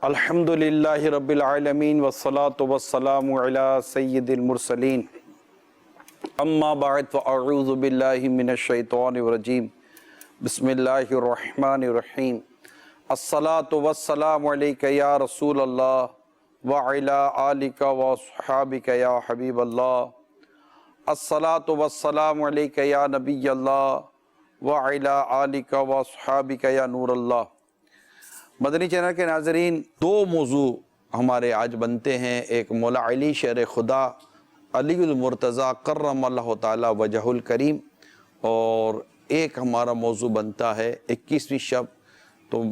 الحمدللہ رب العالمین والصلاة والسلام علی سید المرسلین اما بعد فاعوذ باللہ من الشیطان الرجیم بسم اللہ الرحمن الرحیم الصلاة والسلام علیک یا رسول اللہ وعلی آلک واصحابک یا حبیب اللہ الصلاة والسلام علیک یا نبی اللہ وعلی آلک واصحابک یا نور اللہ۔ مدنی چینل کے ناظرین، دو موضوع ہمارے آج بنتے ہیں، ایک مولا علی شیر خدا علی المرتضیٰ کرم اللہ تعالی وجہ الکریم، اور ایک ہمارا موضوع بنتا ہے 21ویں شب۔ تو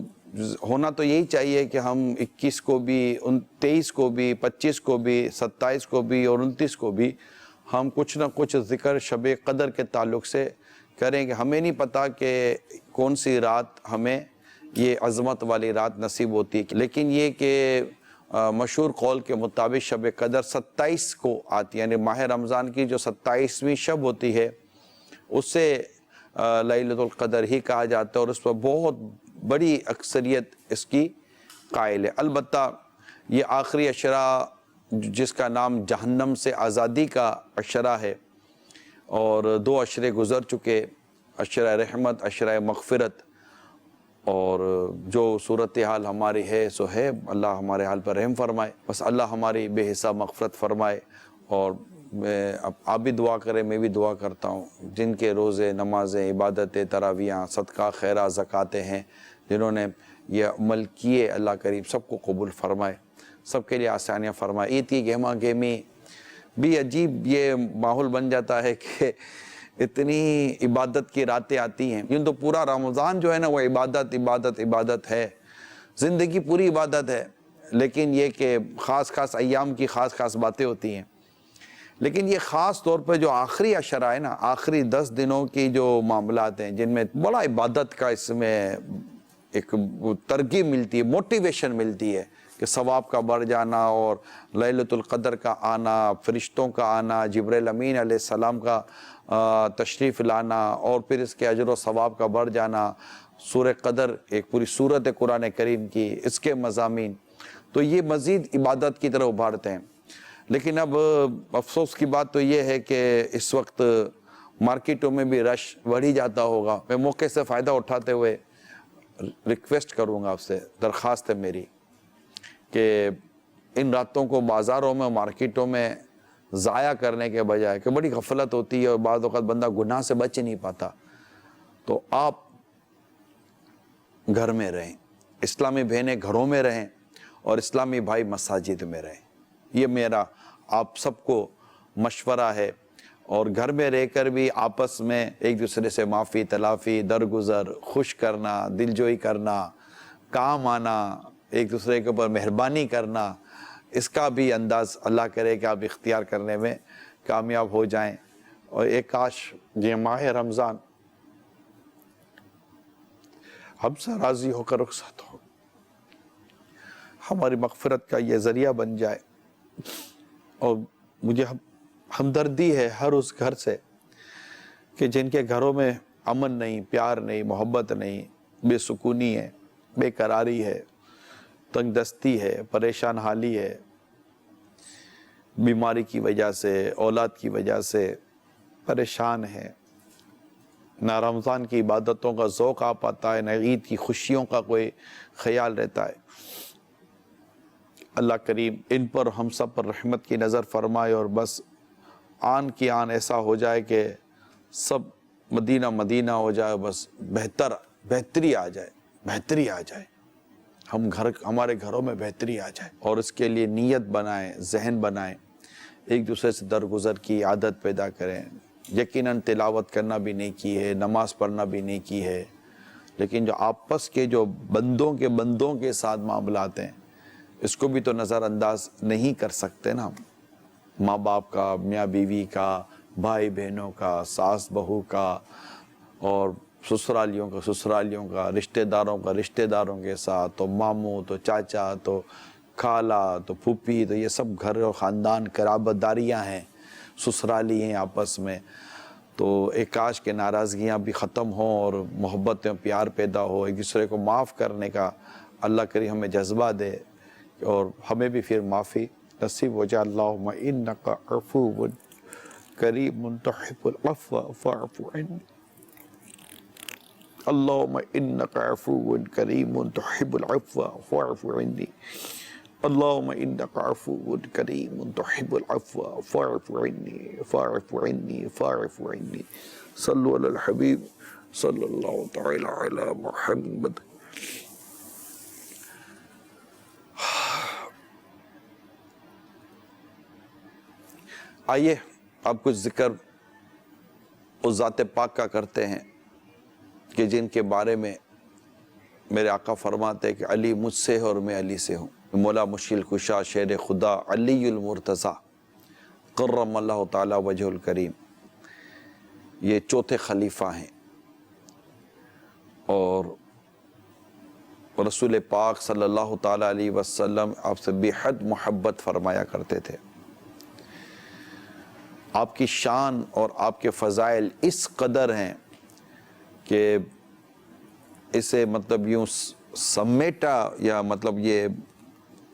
ہونا تو یہی چاہیے کہ ہم 21 کو بھی، 23 کو بھی، 25 کو بھی، 27 کو بھی اور 29 کو بھی ہم کچھ نہ کچھ ذکر شب قدر کے تعلق سے کریں کہ ہمیں نہیں پتہ کہ کون سی رات ہمیں یہ عظمت والی رات نصیب ہوتی ہے، لیکن یہ کہ مشہور قول کے مطابق شب قدر 27 کو آتی ہے، یعنی ماہ رمضان کی جو 27ویں شب ہوتی ہے اس سے لیلۃ القدر ہی کہا جاتا ہے، اور اس پر بہت بڑی اکثریت اس کی قائل ہے۔ البتہ یہ آخری عشرہ جس کا نام جہنم سے آزادی کا عشرہ ہے، اور 2 عشرے گزر چکے، عشرہ رحمت، عشرہ مغفرت، اور جو صورتحال ہماری ہے سو ہے، اللہ ہمارے حال پر رحم فرمائے، بس اللہ ہماری بے حساب مغفرت فرمائے۔ اور آپ بھی دعا کریں، میں بھی دعا کرتا ہوں، جن کے روزے، نمازیں، عبادتیں، تراویحاں، صدقہ، خیرات، زکوٰتیں ہیں، جنہوں نے یہ عمل کیے، اللہ کریم سب کو قبول فرمائے، سب کے لیے آسانیاں فرمائے۔ عید کی گہما گہمی بھی عجیب یہ ماحول بن جاتا ہے کہ اتنی عبادت کی راتیں آتی ہیں، یوں تو پورا رمضان جو ہے نا وہ عبادت عبادت عبادت ہے، زندگی پوری عبادت ہے، لیکن یہ کہ خاص خاص ایام کی خاص خاص باتیں ہوتی ہیں۔ لیکن یہ خاص طور پہ جو آخری عشرہ ہے نا، آخری 10 دنوں کی جو معاملات ہیں، جن میں بڑا عبادت کا اس میں ایک ترغیب ملتی ہے، موٹیویشن ملتی ہے کہ ثواب کا بڑھ جانا، اور لیلۃ القدر کا آنا، فرشتوں کا آنا، جبرائیل امین علیہ السلام کا تشریف لانا، اور پھر اس کے اجر و ثواب کا بڑھ جانا، سورہ قدر ایک پوری سورت قرآن کریم کی، اس کے مضامین، تو یہ مزید عبادت کی طرح ابھارتے ہیں۔ لیکن اب افسوس کی بات تو یہ ہے کہ اس وقت مارکیٹوں میں بھی رش بڑھ ہی جاتا ہوگا۔ میں موقع سے فائدہ اٹھاتے ہوئے ریکویسٹ کروں گا آپ سے، درخواست ہے میری کہ ان راتوں کو بازاروں میں، مارکیٹوں میں ضائع کرنے کے بجائے، کہ بڑی غفلت ہوتی ہے اور بعض اوقات بندہ گناہ سے بچ ہی نہیں پاتا، تو آپ گھر میں رہیں، اسلامی بہنیں گھروں میں رہیں، اور اسلامی بھائی مساجد میں رہیں۔ یہ میرا آپ سب کو مشورہ ہے، اور گھر میں رہ کر بھی آپس میں ایک دوسرے سے معافی تلافی، درگزر، خوش کرنا، دلجوئی کرنا، کام آنا، ایک دوسرے کے اوپر مہربانی کرنا، اس کا بھی انداز اللہ کرے کہ آپ اختیار کرنے میں کامیاب ہو جائیں۔ اور ایک کاش یہ ماہ رمضان ہم سے راضی ہو کر رخصت ہو، ہماری مغفرت کا یہ ذریعہ بن جائے۔ اور مجھے ہمدردی ہے ہر اس گھر سے کہ جن کے گھروں میں امن نہیں، پیار نہیں، محبت نہیں، بے سکونی ہے، بے قراری ہے، تنگ دستی ہے، پریشان حالی ہے، بیماری کی وجہ سے، اولاد کی وجہ سے پریشان ہے، نہ رمضان کی عبادتوں کا ذوق آ پاتا ہے، نہ عید کی خوشیوں کا کوئی خیال رہتا ہے۔ اللہ کریم ان پر، ہم سب پر رحمت کی نظر فرمائے، اور بس آن کی آن ایسا ہو جائے کہ سب مدینہ مدینہ ہو جائے، بس بہتری آ جائے، بہتری آ جائے، ہمارے گھروں میں بہتری آ جائے، اور اس کے لیے نیت بنائیں، ذہن بنائیں، ایک دوسرے سے درگزر کی عادت پیدا کریں۔ یقیناً تلاوت کرنا بھی نہیں کی ہے، نماز پڑھنا بھی نہیں کی ہے، لیکن جو آپس کے جو بندوں کے ساتھ معاملات ہیں، اس کو بھی تو نظر انداز نہیں کر سکتے نا ہم۔ ماں باپ کا، میاں بیوی کا، بھائی بہنوں کا، ساس بہو کا، اور سسرالیوں کا، رشتہ داروں کے ساتھ، تو ماموں، تو چاچا، تو خالہ، تو پھوپھی، تو یہ سب گھر اور خاندان قرابت داریاں ہیں، سسرالی ہیں آپس میں۔ تو ایک کاش کے ناراضگیاں بھی ختم ہوں، اور محبت میں پیار پیدا ہو، ایک دوسرے کو معاف کرنے کا اللہ کریم ہمیں جذبہ دے۔ اور ہمیں بھی پھر معافی نصیب ہو جائے۔ اللہم انک عفو کریم تحب العفو فاعف عنی، اللہم انک عفو کریم تحب العفو فاعف عنی، اللہم انک عفو کریم تحب العفو فاعف عنی فاعف عنی فاعف عنی۔ صلو علی الحبیب صلی اللہ تعالی علی محمد۔ آئیے اب کچھ ذکر اس ذات پاک کا کرتے ہیں کہ جن کے بارے میں میرے آقا فرماتے ہیں کہ علی مجھ سے ہے اور میں علی سے ہوں۔ مولا مشکل کشا شیر خدا علی المرتضی کرم اللہ تعالی وجہ الکریم، یہ چوتھے خلیفہ ہیں اور رسول پاک صلی اللہ تعالی علیہ وسلم آپ سے بے حد محبت فرمایا کرتے تھے۔ آپ کی شان اور آپ کے فضائل اس قدر ہیں کہ اسے مطلب یوں سمیٹا یا مطلب یہ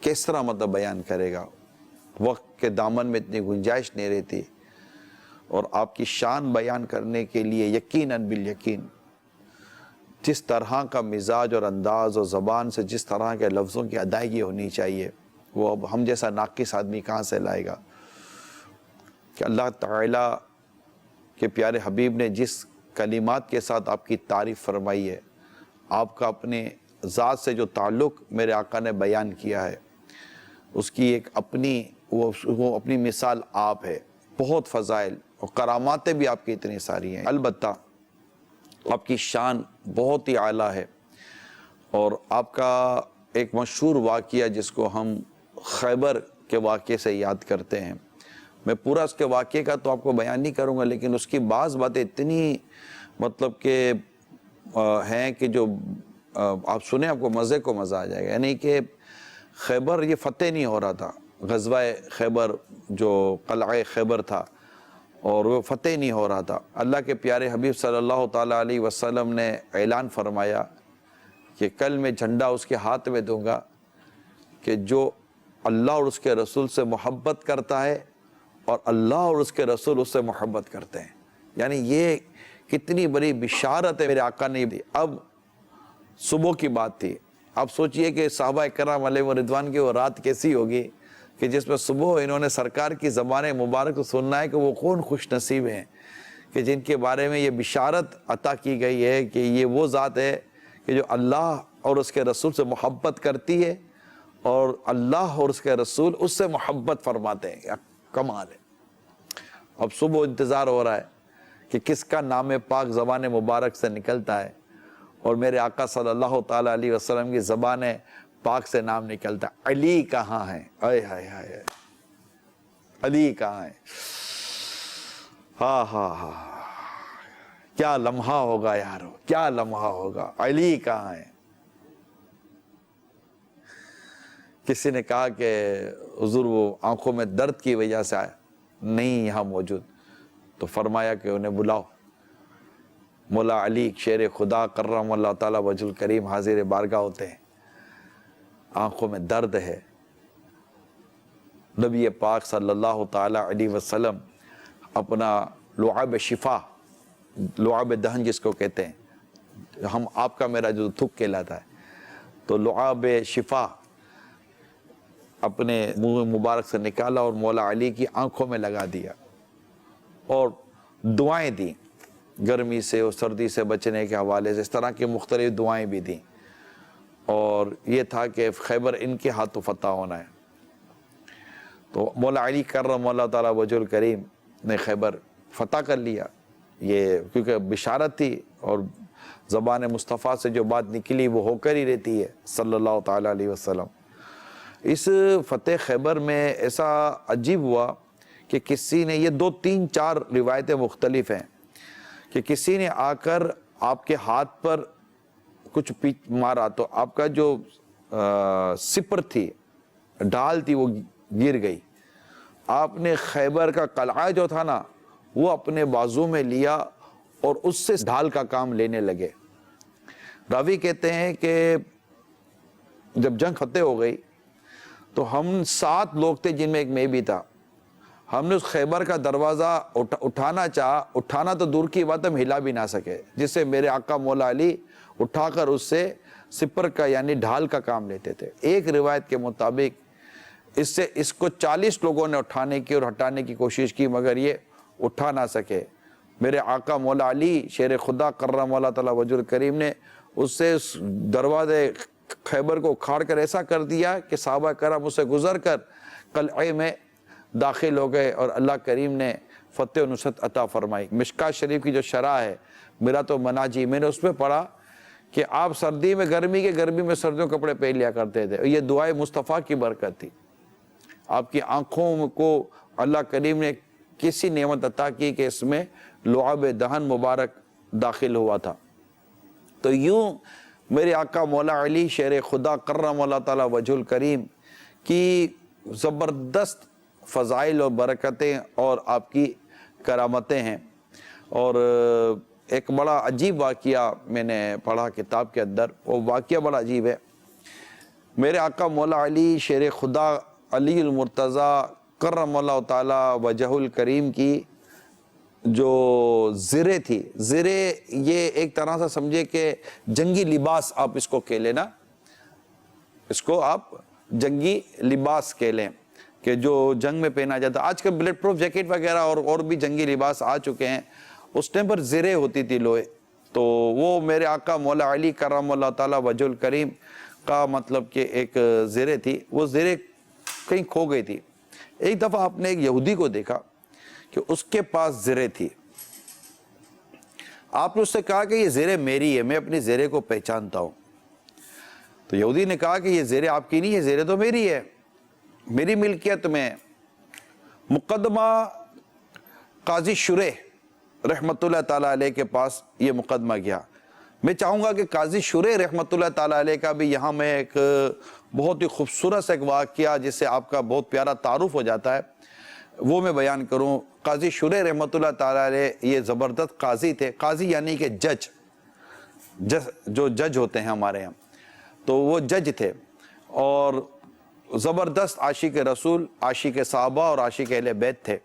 کس طرح مطلب بیان کرے گا، وقت کے دامن میں اتنی گنجائش نہیں رہتی۔ اور آپ کی شان بیان کرنے کے لیے یقیناً بالیقین جس طرح کا مزاج اور انداز اور زبان سے جس طرح کے لفظوں کی ادائیگی ہونی چاہیے، وہ اب ہم جیسا ناقص آدمی کہاں سے لائے گا کہ اللہ تعالیٰ کے پیارے حبیب نے جس کلمات کے ساتھ آپ کی تعریف فرمائی ہے، آپ کا اپنے ذات سے جو تعلق میرے آقا نے بیان کیا ہے، اس کی ایک اپنی وہ اپنی مثال آپ ہے۔ بہت فضائل اور کراماتیں بھی آپ کی اتنی ساری ہیں، البتہ آپ کی شان بہت ہی اعلیٰ ہے۔ اور آپ کا ایک مشہور واقعہ جس کو ہم خیبر کے واقعے سے یاد کرتے ہیں، میں پورا اس کے واقعے کا تو آپ کو بیان نہیں کروں گا، لیکن اس کی بعض باتیں اتنی مطلب کہ ہیں کہ جو آپ سنیں آپ کو مزے کو مزہ آ جائے گا۔ یعنی کہ خیبر یہ فتح نہیں ہو رہا تھا، غزوہ خیبر جو قلعہ خیبر تھا اور وہ فتح نہیں ہو رہا تھا۔ اللہ کے پیارے حبیب صلی اللہ تعالیٰ علیہ وسلم نے اعلان فرمایا کہ کل میں جھنڈا اس کے ہاتھ میں دوں گا کہ جو اللہ اور اس کے رسول سے محبت کرتا ہے اور اللہ اور اس کے رسول اس سے محبت کرتے ہیں۔ یعنی یہ کتنی بڑی بشارت ہے میرے آقا نے دی۔ اب صبح کی بات تھی، آپ سوچئے کہ صحابہ کرام علیہ رضوان کی وہ رات کیسی ہوگی کہ جس میں صبح انہوں نے سرکار کی زبان مبارک کو سننا ہے کہ وہ کون خوش نصیب ہیں کہ جن کے بارے میں یہ بشارت عطا کی گئی ہے کہ یہ وہ ذات ہے کہ جو اللہ اور اس کے رسول سے محبت کرتی ہے اور اللہ اور اس کے رسول اس سے محبت فرماتے ہیں۔ یا کمال ہے۔ اب صبح انتظار ہو رہا ہے کہ کس کا نام پاک زبان مبارک سے نکلتا ہے، اور میرے آقا صلی اللہ تعالیٰ علیہ وسلم کی زبان پاک سے نام نکلتا ہے، علی کہاں ہے؟ اے ہائے ہائے، علی کہاں ہے؟ ہاں ہاں ہاں، کیا لمحہ ہوگا یارو، کیا لمحہ ہوگا، علی کہاں ہے؟ کسی نے کہا کہ حضور وہ آنکھوں میں درد کی وجہ سے نہیں یہاں موجود، تو فرمایا کہ انہیں بلاؤ۔ مولا علی شیر خدا کرم اللہ تعالیٰ وجہ الکریم حاضر بارگاہ ہوتے ہیں، آنکھوں میں درد ہے۔ نبی پاک صلی اللہ تعالیٰ علیہ وسلم اپنا لعاب شفا، لعاب دہن جس کو کہتے ہیں، ہم آپ کا میرا جو تھک کہلاتا ہے، تو لعاب شفا اپنے منہ مبارک سے نکالا اور مولا علی کی آنکھوں میں لگا دیا اور دعائیں دیں، گرمی سے اور سردی سے بچنے کے حوالے سے اس طرح کی مختلف دعائیں بھی دیں، اور یہ تھا کہ خیبر ان کے ہاتھوں فتح ہونا ہے۔ تو مولا علی کرم اللہ تعالیٰ وجہ الکریم نے خیبر فتح کر لیا، یہ کیونکہ بشارت تھی اور زبان مصطفیٰ سے جو بات نکلی وہ ہو کر ہی رہتی ہے صلی اللہ تعالیٰ علیہ وسلم۔ اس فتح خیبر میں ایسا عجیب ہوا کہ کسی نے، یہ 2 3 4 روایتیں مختلف ہیں، کہ کسی نے آ کر آپ کے ہاتھ پر کچھ مارا تو آپ کا جو سپر تھی، ڈھال تھی، وہ گر گئی۔ آپ نے خیبر کا قلعہ جو تھا نا وہ اپنے بازو میں لیا اور اس سے ڈھال کا کام لینے لگے۔ راوی کہتے ہیں کہ جب جنگ فتح ہو گئی تو ہم 7 لوگ تھے جن میں ایک میں بھی تھا. ہم نے اس خیبر کا دروازہ اٹھانا چاہا, اٹھانا تو دور کی بات, ہم ہلا بھی نہ سکے, جس سے میرے آقا مولا علی اٹھا کر اس سے سپر کا یعنی ڈھال کا کام لیتے تھے. ایک روایت کے مطابق اس کو 40 لوگوں نے اٹھانے کی اور ہٹانے کی کوشش کی, مگر یہ اٹھا نہ سکے. میرے آقا مولا علی شیر خدا کرم اللہ تعالی وجہ الکریم نے اس سے اس دروازے خیبر کو اکھاڑ کر ایسا کر دیا کہ صحابہ کرام اسے گزر کر قلعے میں داخل ہو گئے اور اللہ کریم نے فتح و نصرت عطا فرمائی. مشکات شریف کی جو شرح ہے میرا تو مناجی, میں نے اس میں پڑھا کہ آپ سردی میں گرمی میں سردیوں کپڑے پہن لیا کرتے تھے. یہ دعائے مصطفیٰ کی برکت تھی. آپ کی آنکھوں کو اللہ کریم نے کسی نعمت عطا کی کہ اس میں لعاب دہن مبارک داخل ہوا تھا. تو یوں میرے آقا مولا علی شیر خدا کرم اللہ تعالی وجہ الکریم کی زبردست فضائل اور برکتیں اور آپ کی کرامتیں ہیں. اور ایک بڑا عجیب واقعہ میں نے پڑھا کتاب کے اندر, وہ واقعہ بڑا عجیب ہے. میرے آقا مولا علی شیر خدا علی المرتضیٰ کرم اللہ تعالی وجہ الکریم کی جو زرے تھی, زرے یہ ایک طرح سے سمجھے کہ جنگی لباس آپ اس کو کہہ لینا, اس کو آپ جنگی لباس کہہ لیں کہ جو جنگ میں پہنا جاتا. آج کل بلٹ پروف جیکٹ وغیرہ اور بھی جنگی لباس آ چکے ہیں. اس ٹائم پر زرے ہوتی تھی لوہے, تو وہ میرے آقا مولا علی کرم اللہ تعالی وجہ الکریم کا مطلب کہ ایک زرے تھی. وہ زرے کہیں کھو گئی تھی. ایک دفعہ آپ نے ایک یہودی کو دیکھا کہ اس کے پاس زرے تھی. آپ نے اس سے کہا کہ یہ زرے میری ہے, میں اپنی زرے کو پہچانتا ہوں. تو یہودی نے کہا کہ یہ زرے آپ کی نہیں ہے, زرے تو میری ہے, میری ملکیت میں. مقدمہ قاضی شریح رحمت اللہ تعالیٰ علیہ کے پاس یہ مقدمہ گیا. میں چاہوں گا کہ قاضی شریح رحمت اللہ تعالیٰ علیہ کا بھی یہاں میں ایک بہت ہی خوبصورت ایک واقعہ جس سے آپ کا بہت پیارا تعارف ہو جاتا ہے وہ میں بیان کروں. قاضی شریح رحمت اللہ تعالیٰ علیہ یہ زبردست قاضی تھے. قاضی یعنی کہ جج, جو جج ہوتے ہیں ہمارے یہاں, تو وہ جج تھے اور زبردست عاشق رسول, عاشق صحابہ اور عاشق اہل بیت تھے.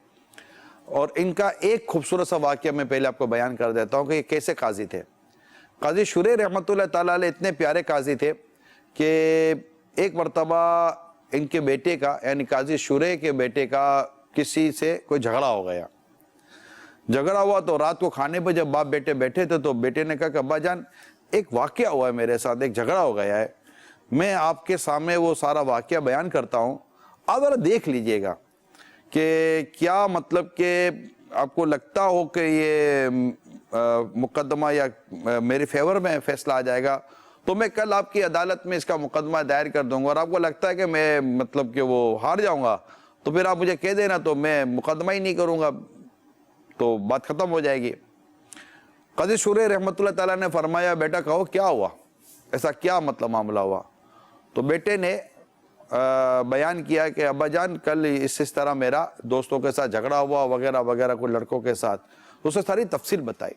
اور ان کا ایک خوبصورت سا واقعہ میں پہلے آپ کو بیان کر دیتا ہوں کہ یہ کیسے قاضی تھے. قاضی شریح رحمت اللہ تعالیٰ علیہ اتنے پیارے قاضی تھے کہ ایک مرتبہ ان کے بیٹے کا یعنی قاضی شریح کے بیٹے کا کسی سے کوئی جھگڑا ہو گیا. جھگڑا ہوا تو رات کو کھانے پہ جب باپ بیٹے بیٹھے تھے تو بیٹے نے کہا کہ ابا جان ایک واقعہ ہوا ہے میرے ساتھ, ایک جھگڑا ہو گیا ہے, میں آپ کے سامنے وہ سارا واقعہ بیان کرتا ہوں, آپ ذرا دیکھ لیجئے گا کہ کیا مطلب کہ آپ کو لگتا ہو کہ یہ مقدمہ یا میرے فیور میں فیصلہ آ جائے گا تو میں کل آپ کی عدالت میں اس کا مقدمہ دائر کر دوں گا, اور آپ کو لگتا ہے کہ میں مطلب کہ وہ ہار جاؤں گا تو پھر آپ مجھے کہہ دینا تو میں مقدمہ ہی نہیں کروں گا, تو بات ختم ہو جائے گی. قاضی شریح رحمت اللہ تعالیٰ نے فرمایا بیٹا کہو کیا ہوا, ایسا کیا مطلب معاملہ ہوا. تو بیٹے نے بیان کیا کہ ابا جان کل اس طرح میرا دوستوں کے ساتھ جھگڑا ہوا وغیرہ وغیرہ کوئی لڑکوں کے ساتھ, تو اسے ساری تفصیل بتائی.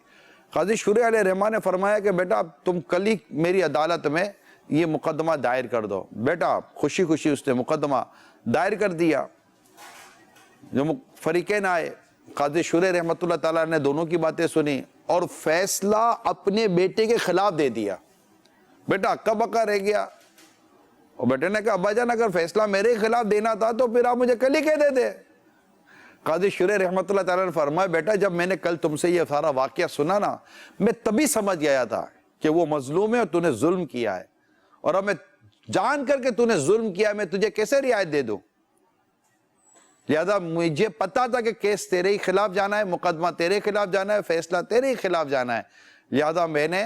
قاضی شریح علیہ الرحمٰن نے فرمایا کہ بیٹا تم کل ہی میری عدالت میں یہ مقدمہ دائر کر دو. بیٹا خوشی خوشی اس نے مقدمہ دائر کر دیا. جو فریقین آئے, قاضی شریح رحمت اللہ تعالیٰ نے دونوں کی باتیں سنی اور فیصلہ اپنے بیٹے کے خلاف دے دیا. بیٹا اکا بکا رہ گیا, اور بیٹے نے کہا ابا جان اگر فیصلہ میرے خلاف دینا تھا تو پھر آپ مجھے کل ہی کہہ دیتے. قاضی شریح رحمت اللہ تعالیٰ نے فرمایا بیٹا جب میں نے کل تم سے یہ سارا واقعہ سنا نا, میں تبھی سمجھ گیا تھا کہ وہ مظلوم ہے اور تو نے ظلم کیا ہے, اور اب میں جان کر کے تو نے ظلم کیا میں تجھے کیسے رعایت دے دوں. لہذا مجھے پتا تھا کہ کیس تیرے ہی خلاف جانا ہے, مقدمہ تیرے خلاف جانا ہے, فیصلہ تیرے ہی خلاف جانا ہے. لہذا میں نے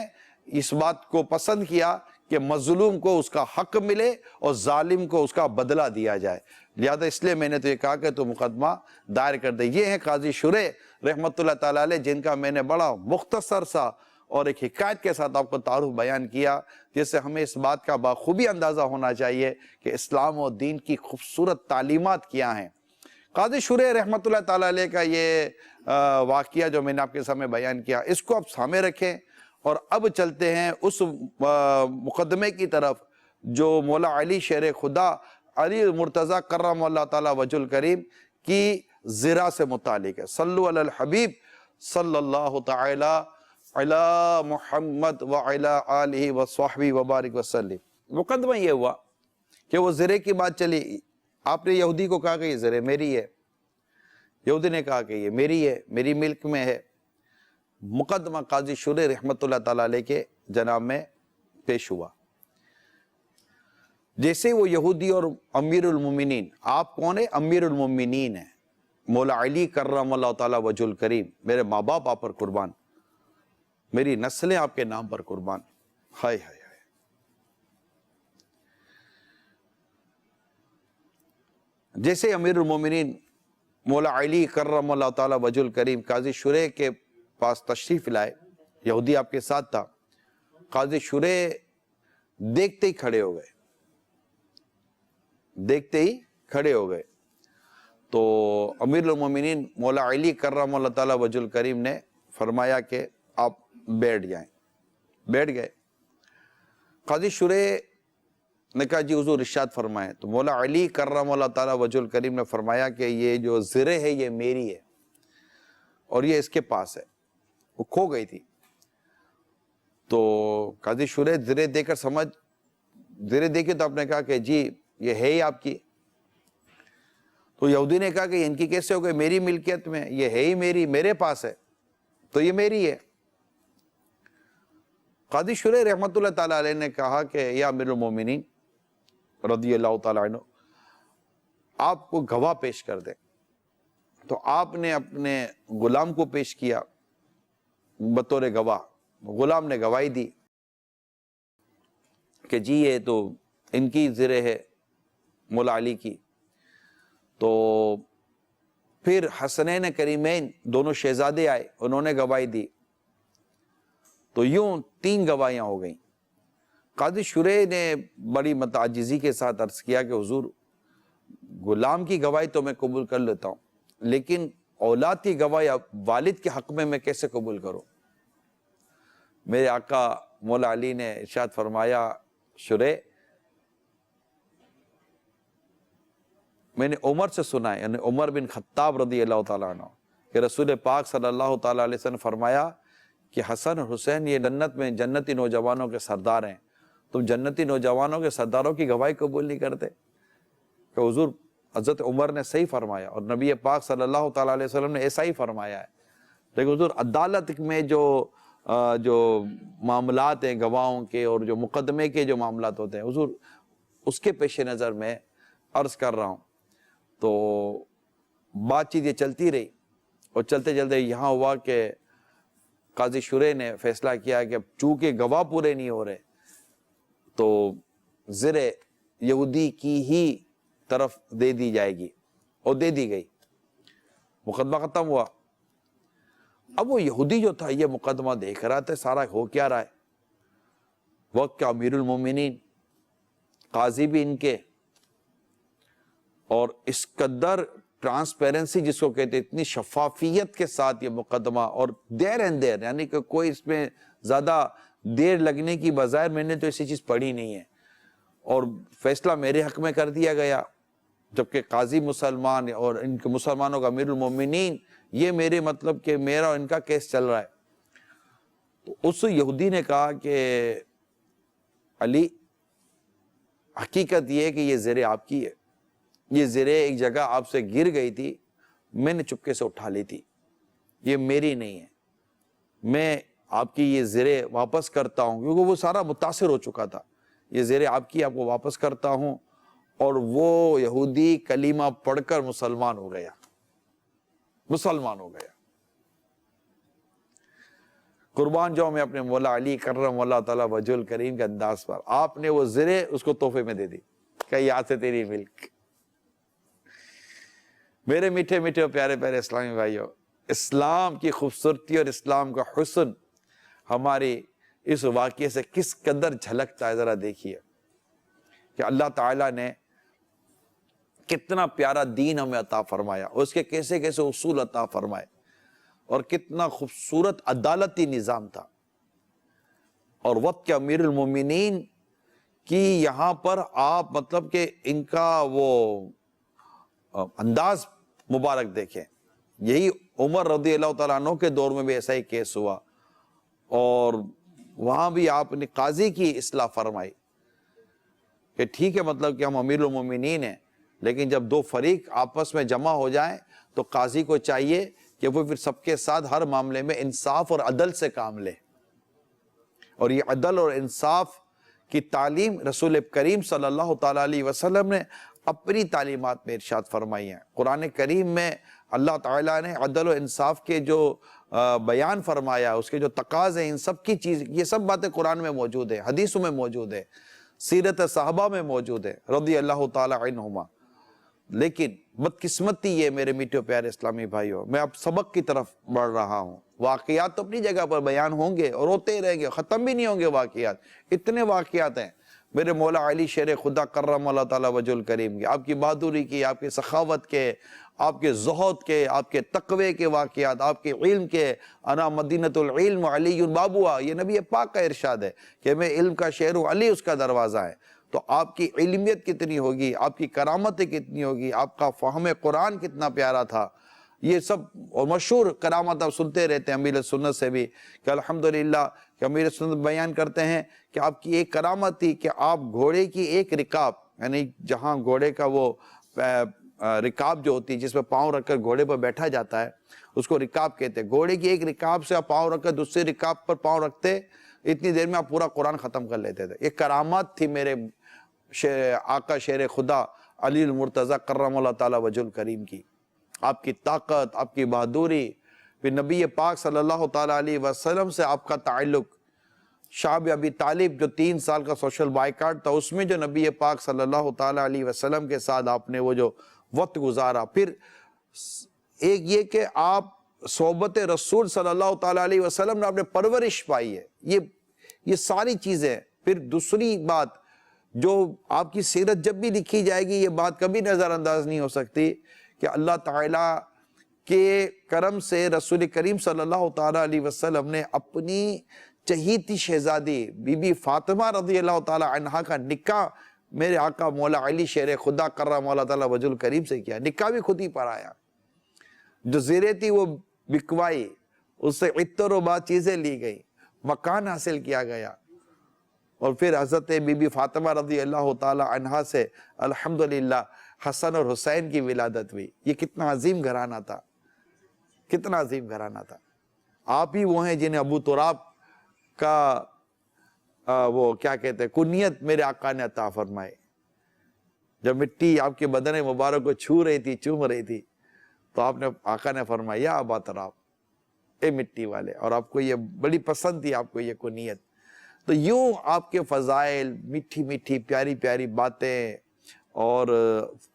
اس بات کو پسند کیا کہ مظلوم کو اس کا حق ملے اور ظالم کو اس کا بدلہ دیا جائے. لہذا اس لیے میں نے تو یہ کہا کہ تو مقدمہ دائر کر دے. یہ ہیں قاضی شریح رحمت اللہ تعالیٰ علیہ جن کا میں نے بڑا مختصر سا اور ایک حکایت کے ساتھ آپ کو تعارف بیان کیا, جس سے ہمیں اس بات کا بخوبی اندازہ ہونا چاہیے کہ اسلام و دین کی خوبصورت تعلیمات کیا ہیں. قاضی شریح رحمت اللہ تعالیٰ علیہ کا یہ واقعہ جو میں نے آپ کے سامنے بیان کیا اس کو آپ سامنے رکھیں, اور اب چلتے ہیں اس مقدمے کی طرف جو مولا علی شیر خدا علی مرتضی کرم اللہ تعالی وجہ الکریم کی زرہ سے متعلق ہے۔ صلو علی الحبیب صلی اللہ تعالی علی محمد وعلی آلہ وصحبہ وبارک وسلم۔ مقدمہ یہ ہوا کہ وہ زرے کی بات چلی، آپ نے یہودی کو کہا کہ یہ زرے میری ہے، یہودی نے کہا کہ یہ میری ہے، میری ملک میں ہے۔ مقدمہ قاضی شریح رحمت اللہ تعالیٰ علیہ کے جناب میں پیش ہوا۔ جیسے وہ یہودی اور امیر المومنین، آپ کون ہیں؟ امیر المومنین ہیں، مولا علی کرم اللہ تعالیٰ وجہ الکریم، میرے ماں باپ آپ پر قربان، میری نسلیں آپ کے نام پر قربان۔ ہائے ہائے ہائے، جیسے امیر المومنین مولا علی کرم اللہ تعالیٰ وجہ الکریم قاضی شریح کے پاس تشریف لائے، یہودی آپ کے ساتھ تھا، قاضی شریح دیکھتے ہی کھڑے ہو گئے، دیکھتے ہی کھڑے ہو گئے تو امیر المومنین مولا علی کرم اللہ تعالیٰ وجہ الکریم نے فرمایا کہ آپ بیٹھ جائیں، بیٹھ گئے۔ قاضی شریح نے کہا جی حضور ارشاد فرمائیں، تو مولا علی کرم اللہ تعالیٰ وجہ الکریم نے فرمایا کہ یہ جو زرہ ہے یہ میری ہے اور یہ اس کے پاس ہے، وہ کھو گئی تھی۔ تو قاضی شریح زرہ دے کر زرہ دے کے تو آپ نے کہا کہ جی یہ ہے ہی آپ کی۔ تو یہودی نے کہا کہ ان کی کیسے ہو گئی؟ میری ملکیت میں، یہ ہے ہی میری، میرے پاس ہے تو یہ میری ہے۔ قاضی شریح رحمت اللہ تعالیٰ علیہ نے کہا کہ یا امیر المومنین رضی اللہ تعالیٰ عنہ، آپ کو گواہ پیش کر دیں۔ تو آپ نے اپنے غلام کو پیش کیا بطور گواہ، غلام نے گواہی دی کہ جی یہ تو ان کی زرہ ہے مولا علی کی۔ تو پھر حسنین کریمین دونوں شہزادے آئے، انہوں نے گواہی دی، تو یوں 3 گواہیاں ہو گئیں۔ قاضی شریح نے بڑی متعجزی کے ساتھ عرض کیا کہ حضور غلام کی گواہی تو میں قبول کر لیتا ہوں، لیکن اولاد کی گواہی والد کے حق میں کیسے قبول کروں؟ میرے آقا مولا علی نے ارشاد فرمایا شریح، میں نے عمر سے سنا ہے، یعنی عمر بن خطاب رضی اللہ تعالیٰ عنہ، کہ رسول پاک صلی اللہ تعالیٰ علیہ وسلم فرمایا کہ حسن اور حسین یہ جنت میں جنتی نوجوانوں کے سردار ہیں، تم جنتی نوجوانوں کے سرداروں کی گواہی قبول نہیں کرتے؟ کہ حضور حضرت عمر نے صحیح فرمایا اور نبی پاک صلی اللہ تعالیٰ علیہ وسلم نے ایسا ہی فرمایا ہے، لیکن حضور عدالت میں جو معاملات ہیں گواہوں کے اور جو مقدمے کے جو معاملات ہوتے ہیں حضور اس کے پیش نظر میں عرض کر رہا ہوں۔ تو بات چیت یہ چلتی رہی اور چلتے چلتے یہاں ہوا کہ قاضی شریح نے فیصلہ کیا کہ چونکہ گواہ پورے نہیں ہو رہے تو زرہ یہودی کی ہی طرف دے دی جائے گی، اور دے دی گئی، مقدمہ ختم ہوا۔ اب وہ یہودی جو تھا یہ مقدمہ دیکھ رہا تھا سارا ہو کیا رہا ہے، وقت کا امیر المومنین، قاضی بھی ان کے، اور اس قدر ٹرانسپیرنسی جس کو کہتے اتنی شفافیت کے ساتھ یہ مقدمہ، اور دیر اینڈ دیر، یعنی کہ کوئی اس میں زیادہ دیر لگنے کی بظاہر میں نے تو ایسی چیز پڑھی نہیں ہے، اور فیصلہ میرے حق میں کر دیا گیا، جبکہ قاضی مسلمان اور ان کے مسلمانوں کا امیر المومنین، یہ میرے مطلب کہ میرا اور ان کا کیس چل رہا ہے۔ تو اس یہودی نے کہا کہ علی حقیقت یہ ہے کہ یہ زرہ آپ کی ہے، یہ زرہ ایک جگہ آپ سے گر گئی تھی، میں نے چپکے سے اٹھا لی تھی، یہ میری نہیں ہے، میں آپ کی یہ زرہ واپس کرتا ہوں، کیونکہ وہ سارا متاثر ہو چکا تھا، یہ زرہ آپ کی، آپ کو واپس کرتا ہوں۔ اور وہ یہودی کلمہ پڑھ کر مسلمان ہو گیا، مسلمان ہو گیا۔ قربان جاؤں میں اپنے مولا علی کرم اللہ تعالیٰ وجہ الکریم کے انداز پر، آپ نے وہ زرہ اس کو تحفے میں دے دی کہ یاد سے تیری ملک۔ میرے میٹھے میٹھے پیارے پیارے اسلامی بھائیوں، اسلام کی خوبصورتی اور اسلام کا حسن ہماری اس واقعے سے کس قدر جھلکتا ہے، ذرا دیکھیے کہ اللہ تعالیٰ نے کتنا پیارا دین ہمیں عطا فرمایا، اور اس کے کیسے کیسے اصول عطا فرمائے، اور کتنا خوبصورت عدالتی نظام تھا۔ اور وقت کے امیر المومنین کہ یہاں پر آپ مطلب کہ ان کا وہ انداز مبارک دیکھیں. یہی عمر رضی اللہ تعالیٰ عنہ کے دور میں بھی ایسا ہی کیس ہوا، اور وہاں بھی آپ نے قاضی کی اصلاح فرمائی کہ ٹھیک ہے مطلب کہ ہم امیر المومنین ہیں، لیکن جب دو فریق آپس میں جمع ہو جائیں تو قاضی کو چاہیے کہ وہ پھر سب کے ساتھ ہر معاملے میں انصاف اور عدل سے کام لے. اور یہ عدل اور انصاف کی تعلیم رسول کریم صلی اللہ تعالیٰ علیہ وسلم نے اپنی تعلیمات میں ارشاد فرمائی ہیں. قرآن کریم میں اللہ تعالیٰ نے عدل و انصاف کے جو بیان فرمایا، اس کے جو تقاضے ہیں، ان سب کی چیز، یہ سب باتیں قرآن میں موجود ہیں، حدیثوں میں موجود ہیں، سیرت صحابہ میں موجود ہے رضی اللہ تعالیٰ عنہما. لیکن بدقسمتی یہ میرے میٹھے پیارے اسلامی بھائیوں، میں اب سبق کی طرف بڑھ رہا ہوں. واقعات تو اپنی جگہ پر بیان ہوں گے اور ہوتے ہی رہیں گے، ختم بھی نہیں ہوں گے واقعات. اتنے واقعات ہیں میرے مولا علی شیر خدا کرم اللہ تعالیٰ وجہ الکریم کے، آپ کی بہادری کی، آپ کی سخاوت کے، آپ کے زہد کے، آپ کے تقوی کے واقعات، آپ کے علم کے. انا مدینۃ العلم علی بابوہا، یہ نبی پاک کا ارشاد ہے کہ میں علم کا شہر ہوں، علی اس کا دروازہ ہے. تو آپ کی علمیت کتنی ہوگی، آپ کی کرامتیں کتنی ہوگی، آپ کا فہم قرآن کتنا پیارا تھا. یہ سب اور مشہور کرامت آپ سنتے رہتے ہیں امیر سنت سے بھی کہ الحمدللہ کہ امیر سنت بیان کرتے ہیں کہ آپ کی ایک کرامت تھی کہ آپ گھوڑے کی ایک رکاب، یعنی جہاں گھوڑے کا وہ رکاب جو ہوتی ہے جس میں پاؤں رکھ کر گھوڑے پر بیٹھا جاتا ہے، اس کو رکاب کہتے ہیں. گھوڑے کی ایک رکاب سے آپ پاؤں رکھ کر دوسری رکاب پر پاؤں رکھتے، اتنی دیر میں آپ پورا قرآن ختم کر لیتے تھے. یہ کرامات تھی میرے آقا شیر خدا علی المرتضی کرم اللہ تعالیٰ وجہ الکریم کی. آپ کی طاقت، آپ کی بہادری، پھر نبی پاک صلی اللہ تعالیٰ علیہ وسلم سے آپ کا تعلق. شعب ابی طالب جو 3 سال کا سوشل بائیکاٹ تھا، اس میں جو نبی پاک صلی اللہ تعالیٰ علیہ وسلم کے ساتھ آپ نے وہ جو وقت گزارا. پھر ایک یہ کہ آپ صحبت رسول صلی اللہ تعالیٰ علیہ وسلم نے آپ نے پرورش پائی ہے، یہ ساری چیزیں. پھر دوسری بات جو آپ کی سیرت جب بھی لکھی جائے گی، یہ بات کبھی نظر انداز نہیں ہو سکتی کہ اللہ تعالیٰ کے کرم سے رسول کریم صلی اللہ تعالیٰ علیہ وسلم نے اپنی چہیتی شہزادی بی بی فاطمہ رضی اللہ تعالیٰ عنہا کا نکاح میرے آقا مولا علی شیر خدا کرم اللہ تعالیٰ وجہ الکریم سے کیا. نکاح بھی خود ہی پڑھایا، جو زیریں تھی وہ بکوائی، اس سے عطر و بعض چیزیں لی گئی، مکان حاصل کیا گیا. اور پھر حضرت بی بی فاطمہ رضی اللہ تعالیٰ عنہا سے الحمدللہ حسن اور حسین کی ولادت ہوئی. یہ کتنا عظیم گھرانہ تھا، کتنا عظیم گھرانہ تھا. آپ ہی وہ ہیں جنہیں ابو تراب کا وہ کیا کہتے ہیں کنیت میرے آقا نے عطا فرمائے. جب مٹی آپ کے بدن مبارک کو چھو رہی تھی، چوم رہی تھی، تو آپ نے آقا نے فرمایا یا ابا تراب، اے مٹی والے. اور آپ کو یہ بڑی پسند تھی، آپ کو یہ کنیت. تو یوں آپ کے فضائل، میٹھی میٹھی پیاری پیاری باتیں، اور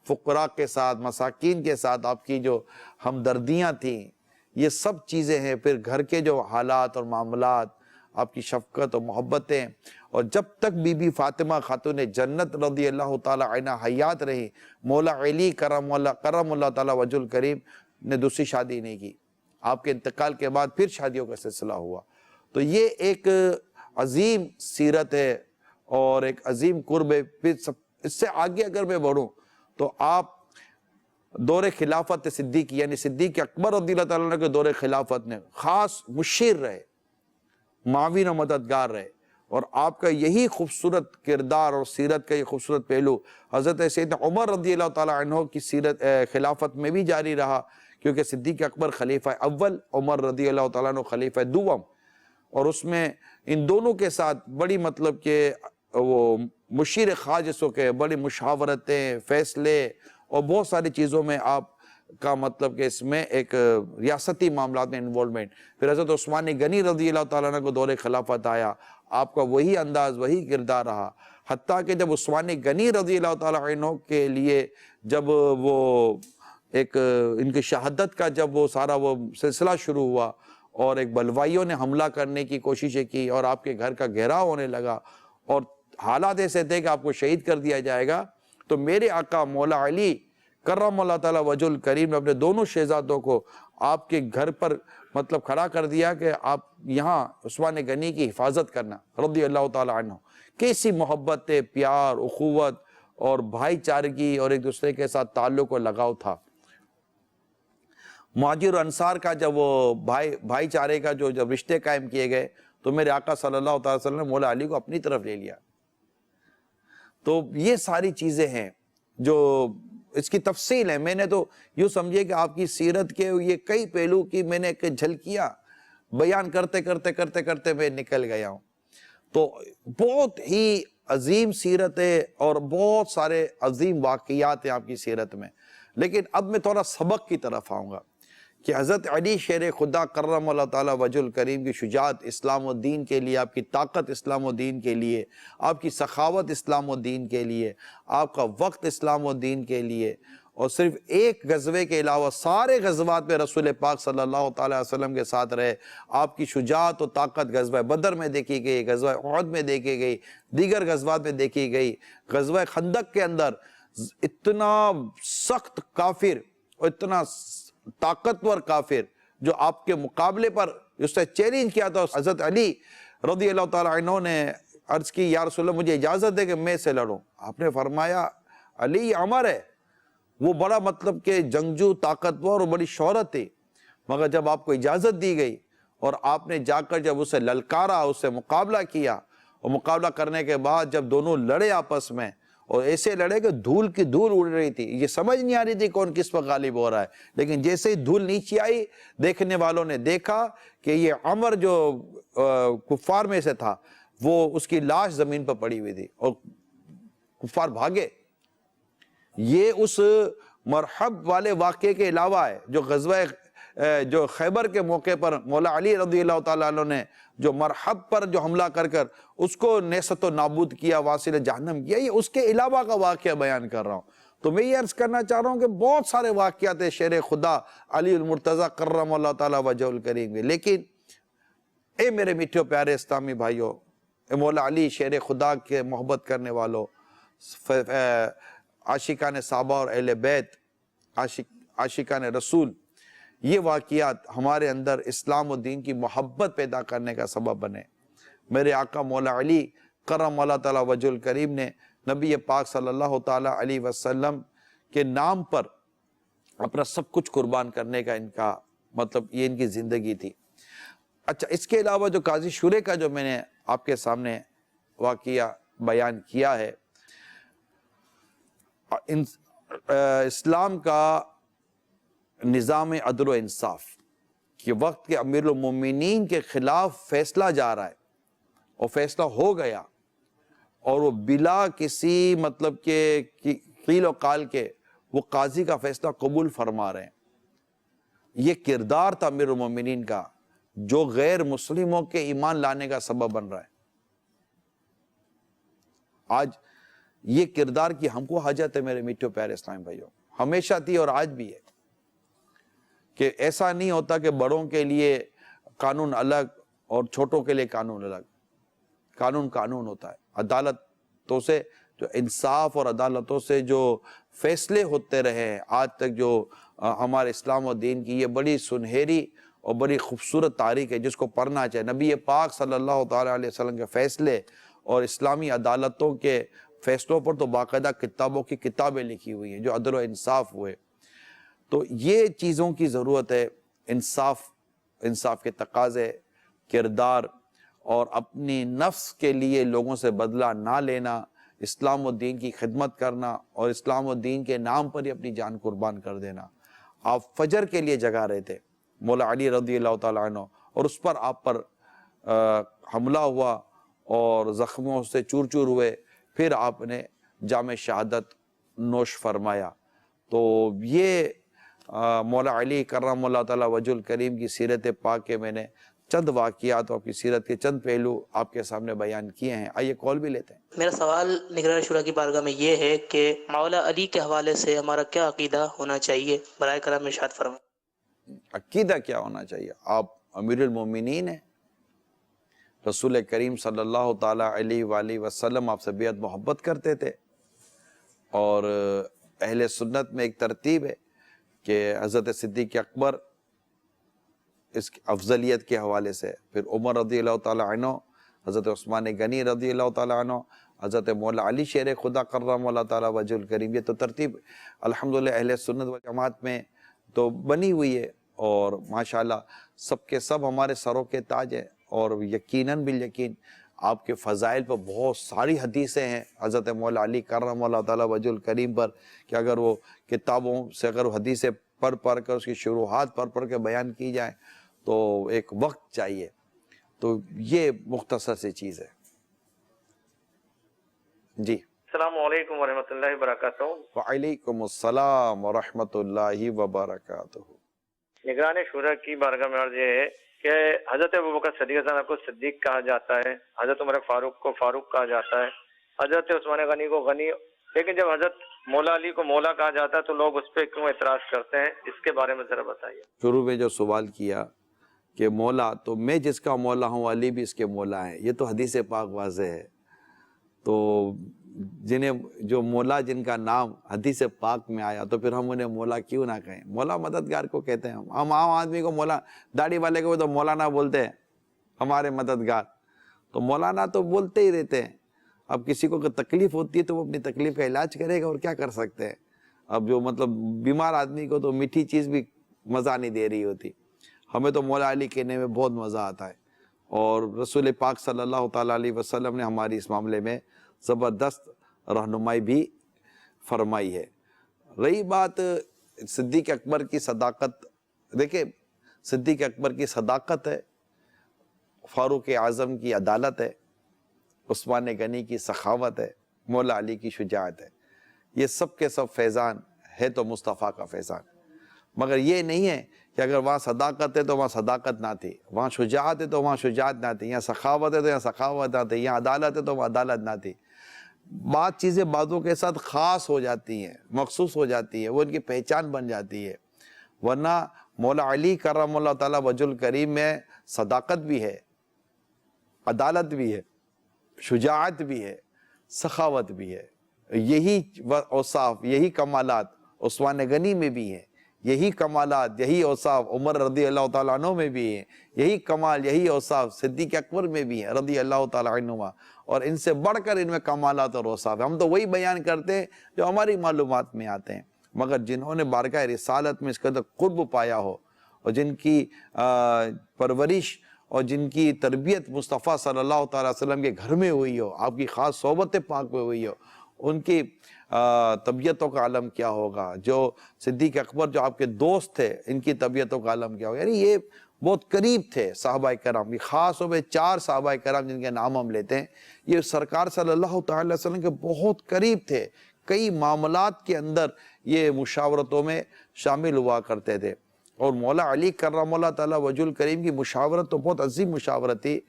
فقراء کے ساتھ، مساکین کے ساتھ آپ کی جو ہمدردیاں تھیں، یہ سب چیزیں ہیں. پھر گھر کے جو حالات اور معاملات، آپ کی شفقت اور محبتیں. اور جب تک بی بی فاطمہ خاتون جنت رضی اللہ تعالیٰ عنہ حیات رہی، مولا علی کرم اللہ تعالیٰ وجہ الکریم نے دوسری شادی نہیں کی. آپ کے انتقال کے بعد پھر شادیوں کا سلسلہ ہوا. تو یہ ایک عظیم سیرت ہے اور ایک عظیم قرب ہے. پھر اس سے آگے اگر میں بڑھوں تو آپ دور خلافت صدیق یعنی صدیق اکبر رضی اللہ تعالیٰ عنہ کے دور خلافت میں خاص مشیر رہے، معاون و مددگار رہے. اور آپ کا یہی خوبصورت کردار اور سیرت کا یہ خوبصورت پہلو حضرت سیدنا عمر رضی اللہ تعالیٰ عنہ کی سیرت خلافت میں بھی جاری رہا، کیونکہ صدیق اکبر خلیفہ اول، عمر رضی اللہ تعالیٰ عنہ خلیفہ دوم. اور اس میں ان دونوں کے ساتھ بڑی مطلب کہ وہ مشیر خاص کے بڑی مشاورتیں، فیصلے اور بہت ساری چیزوں میں آپ کا مطلب کہ اس میں ایک ریاستی معاملات میں انوالومنٹ. پھر حضرت عثمان غنی رضی اللہ تعالیٰ عنہ کو دور خلافت آیا، آپ کا وہی انداز، وہی کردار رہا. حتیٰ کہ جب عثمان غنی رضی اللہ تعالیٰ عنہ کے لیے جب وہ ایک ان کی شہادت کا جب وہ سارا وہ سلسلہ شروع ہوا اور ایک بلوائیوں نے حملہ کرنے کی کوششیں کی اور آپ کے گھر کا گھیراؤ ہونے لگا اور حالات ایسے تھے کہ آپ کو شہید کر دیا جائے گا، تو میرے آقا مولا علی کرم اللہ تعالیٰ وجہ الکریم نے اپنے دونوں شہزادوں کو آپ کے گھر پر مطلب کھڑا کر دیا کہ آپ یہاں عثمان غنی کی حفاظت کرنا رضی اللہ تعالیٰ عنہ. کیسی محبت، پیار، اخوت اور بھائی چارگی اور ایک دوسرے کے ساتھ تعلق و لگاؤ تھا۔ مہاجر و انصار کا جب وہ بھائی چارے کا جب رشتے قائم کیے گئے تو میرے آقا صلی اللہ علیہ وسلم نے مولا علی کو اپنی طرف لے لیا۔ تو یہ ساری چیزیں ہیں جو اس کی تفصیل ہے۔ میں نے تو یوں سمجھے کہ آپ کی سیرت کے یہ کئی پہلو کی میں نے جھلکیاں بیان کرتے کرتے کرتے کرتے میں نکل گیا ہوں۔ تو بہت ہی عظیم سیرت ہے اور بہت سارے عظیم واقعات ہیں آپ کی سیرت میں۔ لیکن اب میں تھوڑا سبق کی طرف آؤں گا کہ حضرت علی شیر خدا کرم اللہ تعالیٰ وجہ الکریم کی شجاعت اسلام و دین کے لیے، آپ کی طاقت اسلام و دین کے لیے، آپ کی سخاوت اسلام و دین کے لیے، آپ کا وقت اسلام و دین کے لیے، اور صرف ایک غزوے کے علاوہ سارے غزوات میں رسول پاک صلی اللہ تعالیٰ علیہ وسلم کے ساتھ رہے۔ آپ کی شجاعت و طاقت غزوہ بدر میں دیکھی گئی، غزوہ احد میں دیکھی گئی، دیگر غزوات میں دیکھی گئی۔ غزوہ خندق کے اندر اتنا سخت کافر اور اتنا طاقتور کافر جو آپ کے مقابلے پر اس سے چیلنج کیا تھا، حضرت علی رضی اللہ تعالیٰ عنہ نے عرض کی یا رسول اللہ مجھے اجازت دے کہ میں سے لڑوں۔ آپ نے فرمایا علی یہ عمر ہے، وہ بڑا مطلب کہ جنگجو، طاقتور اور بڑی شہرت تھی، مگر جب آپ کو اجازت دی گئی اور آپ نے جا کر جب اسے للکارا، اس سے مقابلہ کیا، اور مقابلہ کرنے کے بعد جب دونوں لڑے آپس میں اور ایسے لڑے کہ دھول کی دھول اڑ رہی تھی، یہ سمجھ نہیں آ رہی تھی کون کس پر غالب ہو رہا ہے، لیکن جیسے ہی دھول نیچے آئی دیکھنے والوں نے دیکھا کہ یہ عمر جو کفار میں سے تھا وہ اس کی لاش زمین پر پڑی ہوئی تھی اور کفار بھاگے۔ یہ اس مرحب والے واقعے کے علاوہ ہے جو غزوہ جو خیبر کے موقع پر مولا علی رضی اللہ تعالیٰ عنہ نے جو مرحب پر جو حملہ کر کر اس کو نیست و نابود کیا، واصل جہنم کیا، یہ اس کے علاوہ کا واقعہ بیان کر رہا ہوں۔ تو میں یہ عرض کرنا چاہ رہا ہوں کہ بہت سارے واقعات ہیں شیر خدا علی المرتضیٰ کرم اللہ تعالیٰ وجہ الکریم میں، لیکن اے میرے میٹھے پیارے اسلامی بھائیوں، اے مولا علی شیر خدا کے محبت کرنے والوں، عاشقان صحابہ اور اہل بیت، عاشقان رسول، یہ واقعات ہمارے اندر اسلام و دین کی محبت پیدا کرنے کا سبب بنے۔ میرے آقا مولا علی کرم اللہ تعالیٰ وجہ الکریم نے نبی پاک صلی اللہ تعالیٰ علیہ وسلم کے نام پر اپنا سب کچھ قربان کرنے کا ان کا مطلب یہ ان کی زندگی تھی۔ اچھا، اس کے علاوہ جو قاضی شورے کا جو میں نے آپ کے سامنے واقعہ بیان کیا ہے، اسلام کا نظام عدل و انصاف کہ وقت کے امیر المومنین کے خلاف فیصلہ جا رہا ہے اور فیصلہ ہو گیا اور وہ بلا کسی مطلب کہ قیل و قال کے وہ قاضی کا فیصلہ قبول فرما رہے ہیں۔ یہ کردار تھا امیر المومنین کا جو غیر مسلموں کے ایمان لانے کا سبب بن رہا ہے۔ آج یہ کردار کی ہم کو حاجت ہے میرے میٹھے پیارے اسلامی بھائیوں، ہمیشہ تھی اور آج بھی ہے، کہ ایسا نہیں ہوتا کہ بڑوں کے لیے قانون الگ اور چھوٹوں کے لیے قانون الگ۔ قانون قانون ہوتا ہے، عدالتوں سے جو انصاف اور عدالتوں سے جو فیصلے ہوتے رہے ہیں آج تک، جو ہمارے اسلام و دین کی یہ بڑی سنہری اور بڑی خوبصورت تاریخ ہے جس کو پڑھنا چاہیے۔ نبی پاک صلی اللہ تعالیٰ علیہ وسلم کے فیصلے اور اسلامی عدالتوں کے فیصلوں پر تو باقاعدہ کتابوں کی کتابیں لکھی ہوئی ہیں جو عدل و انصاف ہوئے۔ تو یہ چیزوں کی ضرورت ہے، انصاف کے تقاضے، کردار، اور اپنی نفس کے لیے لوگوں سے بدلہ نہ لینا، اسلام و دین کی خدمت کرنا اور اسلام و دین کے نام پر ہی اپنی جان قربان کر دینا۔ آپ فجر کے لیے جگا رہے تھے مولا علی رضی اللہ تعالیٰ عنہ، اور اس پر آپ پر حملہ ہوا اور زخموں سے چور چور ہوئے، پھر آپ نے جام شہادت نوش فرمایا۔ تو یہ مولا علی کرم اللہ تعالیٰ وجہ الکریم کی سیرت پاک کے میں نے چند واقعات اور آپ کی سیرت کے چند پہلو آپ کے سامنے بیان کیے ہیں۔ آئیے کال بھی لیتے ہیں۔ میرا سوال نگران شورا کی بارگاہ میں یہ ہے کہ مولا علی کے حوالے سے ہمارا کیا عقیدہ ہونا چاہیے، برائے کرم ارشاد فرمائیں۔ عقیدہ کیا ہونا چاہیے؟ آپ امیر المومنین ہیں، رسول کریم صلی اللہ تعالیٰ علیہ وآلہ وسلم آپ سے بیعت محبت کرتے تھے، اور اہل سنت میں ایک ترتیب ہے کہ حضرت صدیق اکبر اس کی افضلیت کے حوالے سے، پھر عمر رضی اللہ تعالیٰ عنہ، حضرت عثمان غنی رضی اللہ تعالیٰ عنہ، حضرت مولا علی شیر خدا کرم اللہ تعالیٰ وجہ الکریم. یہ تو ترتیب الحمدللہ اہل سنت و جماعت میں تو بنی ہوئی ہے، اور ماشاءاللہ سب کے سب ہمارے سروں کے تاج ہیں. اور یقیناً بالیقین آپ کے فضائل پر بہت ساری حدیثیں ہیں حضرت مولا علی کرم اللہ تعالیٰ وجہ الکریم پر، کہ اگر وہ کتابوں سے اگر وہ حدیثیں پڑھ کر اس کی شروحات پڑھ کے بیان کی جائیں تو ایک وقت چاہیے. تو یہ مختصر سی چیز ہے. جی السلام علیکم ورحمۃ اللہ وبرکاتہ. وعلیکم السلام ورحمۃ اللہ وبرکاتہ. نگران شورا کی بارگاہ میں عرض یہ ہے کہ حضرت ابوبکر صدیق رضی اللہ عنہ کو صدیق کہا جاتا ہے، حضرت عمر فاروق کو فاروق کہا جاتا ہے، حضرت عثمان غنی کو غنی، لیکن جب حضرت مولا علی کو مولا کہا جاتا ہے تو لوگ اس پہ کیوں اعتراض کرتے ہیں؟ اس کے بارے میں ذرا بتائیے. شروع میں جو سوال کیا کہ مولا، تو میں جس کا مولا ہوں علی بھی اس کے مولا ہیں، یہ تو حدیث پاک واضح ہے. تو جنہیں جو مولا جن کا نام حدیث پاک میں آیا تو پھر ہم انہیں مولا کیوں نہ کہیں؟ مولا مددگار کو کہتے ہیں. ہم عام آدمی کو مولا، داڑھی والے کو تو مولانا بولتے ہیں، ہمارے مددگار. تو مولانا تو بولتے ہی رہتے ہیں. اب کسی کو تکلیف ہوتی ہے تو وہ اپنی تکلیف کا علاج کرے گا، اور کیا کر سکتے ہیں. اب جو مطلب بیمار آدمی کو تو میٹھی چیز بھی مزہ نہیں دے رہی ہوتی. ہمیں تو مولا علی کہنے میں بہت مزہ آتا ہے، اور رسول پاک صلی اللہ تعالیٰ علیہ وسلم نے ہماری اس معاملے میں زبردست رہنمائی بھی فرمائی ہے. رہی بات صدیق اکبر کی صداقت، دیکھیں صدیق اکبر کی صداقت ہے، فاروق اعظم کی عدالت ہے، عثمان غنی کی سخاوت ہے، مولا علی کی شجاعت ہے. یہ سب کے سب فیضان ہے تو مصطفیٰ کا فیضان. مگر یہ نہیں ہے کہ اگر وہاں صداقت ہے تو وہاں صداقت نہ تھی، وہاں شجاعت ہے تو وہاں شجاعت نہ تھی، یہاں سخاوت ہے تو یہاں سخاوت نہ تھی، یہاں عدالت ہے تو وہاں عدالت نہ تھی. بعض چیزیں بعضوں کے ساتھ خاص ہو جاتی ہیں، مخصوص ہو جاتی ہیں، وہ ان کی پہچان بن جاتی ہے. ورنہ مولا علی کرم اللہ تعالیٰ وجہ الکریم میں صداقت بھی ہے، عدالت بھی ہے، شجاعت بھی ہے، سخاوت بھی ہے. یہی اوصاف، یہی کمالات عثمان غنی میں بھی ہیں، یہی کمالات، یہی اوصاف عمر رضی اللہ تعالیٰ عنہ میں بھی ہیں، یہی کمال، یہی اوصاف صدیق اکبر میں بھی ہیں رضی اللہ تعالیٰ عنہ. اور ان سے بڑھ کر ان میں کمالات اور اوصاف ہیں. ہم تو وہی بیان کرتے ہیں جو ہماری معلومات میں آتے ہیں. مگر جنہوں نے بارگاہ رسالت میں اس قدر قرب پایا ہو، اور جن کی پرورش اور جن کی تربیت مصطفیٰ صلی اللہ تعالیٰ علیہ وسلم کے گھر میں ہوئی ہو، آپ کی خاص صحبت پاک میں ہوئی ہو، ان کی طبیعتوں کا عالم کیا ہوگا. جو صدیق اکبر جو آپ کے دوست تھے، ان کی طبیعتوں کا عالم کیا ہوگا. یعنی یہ بہت قریب تھے صحابہ کرام. خاص طور پہ 4 صحابہ کرام جن کے نام ہم لیتے ہیں، یہ سرکار صلی اللہ تعالیٰ علیہ وسلم کے بہت قریب تھے. کئی معاملات کے اندر یہ مشاورتوں میں شامل ہوا کرتے تھے. اور مولا علی کرم اللہ تعالیٰ وجہ الکریم کی مشاورت تو بہت عظیم مشاورت تھی.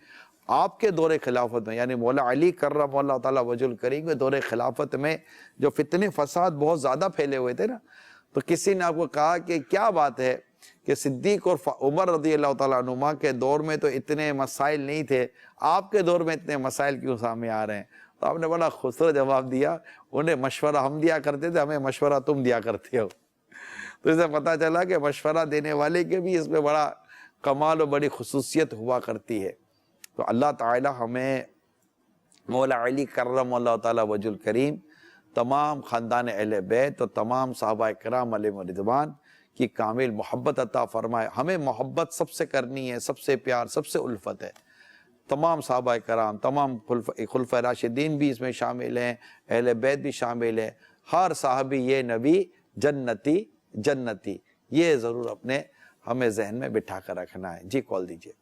آپ کے دور خلافت میں، یعنی مولا علی کرم اللہ تعالیٰ وجہ الکریم کے دور خلافت میں جو فتنے فساد بہت زیادہ پھیلے ہوئے تھے نا، تو کسی نے آپ کو کہا کہ کیا بات ہے کہ صدیق اور عمر رضی اللہ تعالیٰ عنہما کے دور میں تو اتنے مسائل نہیں تھے، آپ کے دور میں اتنے مسائل کیوں سامنے آ رہے ہیں؟ تو آپ نے بڑا خوبصورت جواب دیا. انہیں مشورہ ہم دیا کرتے تھے، ہمیں مشورہ تم دیا کرتے ہو. تو اسے پتہ چلا کہ مشورہ دینے والے کے بھی اس میں بڑا کمال و بڑی خصوصیت ہوا کرتی ہے. تو اللہ تعالی ہمیں مولا علی کرم اللہ تعالیٰ وجہ الکریم، تمام خاندان اہل بیت اور تمام صحابہ کرام علیہم رضوان کی کامل محبت عطا فرمائے. ہمیں محبت سب سے کرنی ہے، سب سے پیار، سب سے الفت ہے. تمام صحابہ کرام، تمام خلفۂ راشدین بھی اس میں شامل ہیں، اہل بیت بھی شامل ہیں. ہر صحابی یہ نبی جنتی جنتی، یہ ضرور اپنے ہمیں ذہن میں بٹھا کر رکھنا ہے. جی کال دیجئے.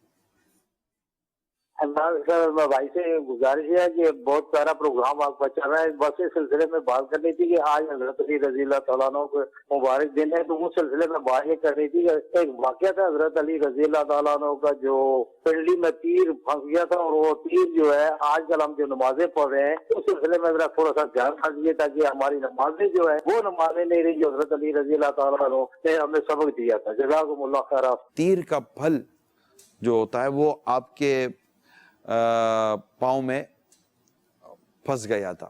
سر بھائی سے گزارش ہے کہ بہت سارا پروگرام آپ کا چل رہا ہے، بس اس سلسلے میں بات کرنی تھی کہ آج حضرت علی رضی اللہ تعالیٰ عنہ کو مبارک دن ہے، تو اس سلسلے میں بات یہ کرنی تھی کہ ایک واقعہ تھا حضرت علی رضی اللہ تعالیٰ عنہ کا، جو پنڈلی میں تیر پھنس گیا تھا، اور وہ تیر جو ہے آج کل ہم جو نمازیں پڑھ رہے ہیں اس سلسلے میں ذرا تھوڑا سا دھیان رکھ دیجیے تاکہ ہماری نمازیں جو ہے وہ نمازیں نہیں رہی جو حضرت علی رضی اللہ تعالیٰ عنہ نے ہمیں سبق دیا تھا. جزاکم اللہ خیر. تیر کا پھل جو ہوتا ہے وہ آپ کے پاؤں میں پھنس گیا تھا،